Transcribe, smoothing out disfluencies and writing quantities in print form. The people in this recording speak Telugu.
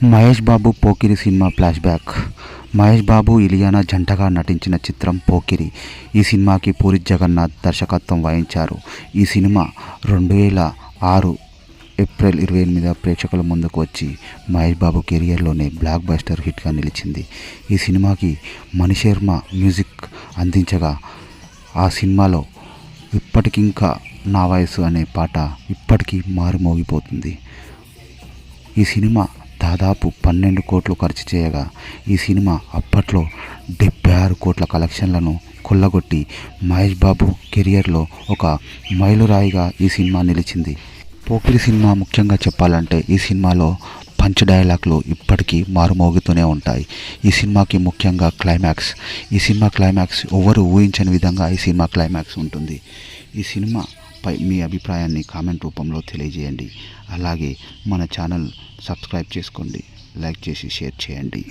మహేష్ బాబు పోకిరి సినిమా ఫ్లాష్ బ్యాక్. మహేష్ బాబు, ఇలియానా జంటగా నటించిన చిత్రం పోకిరి. ఈ సినిమాకి పూరి జగన్నాథ్ దర్శకత్వం వహించారు. ఈ సినిమా 2006 ఏప్రిల్ 28న ప్రేక్షకుల ముందుకు వచ్చి మహేష్ బాబు కెరియర్లోనే బ్లాక్ బస్టర్ హిట్గా నిలిచింది. ఈ సినిమాకి మణిశర్మ మ్యూజిక్ అందించగా ఆ సినిమాలో ఇప్పటికింకా నా వయసు అనే పాట ఇప్పటికీ మారుమోగిపోతుంది. ఈ సినిమా దాదాపు 12 కోట్లు ఖర్చు చేయగా ఈ సినిమా అప్పట్లో 76 కోట్ల కలెక్షన్లను కొల్లగొట్టి మహేష్ బాబు కెరియర్లో ఒక మైలురాయిగా ఈ సినిమా నిలిచింది. పోకిరి సినిమా ముఖ్యంగా చెప్పాలంటే ఈ సినిమాలో పంచ్ డైలాగ్లు ఇప్పటికీ మారుమోగుతూనే ఉంటాయి. ఈ సినిమాకి ముఖ్యంగా క్లైమాక్స్. ఈ సినిమా క్లైమాక్స్ ఎవరు ఊహించని విధంగా ఈ సినిమా క్లైమాక్స్ ఉంటుంది. ఈ సినిమాపై మీ అభిప్రాయాన్ని కామెంట్ రూపంలో తెలియజేయండి. అలాగే మన ఛానల్ సబ్స్క్రైబ్ చేసుకోండి, లైక్ చేసి షేర్ చేయండి.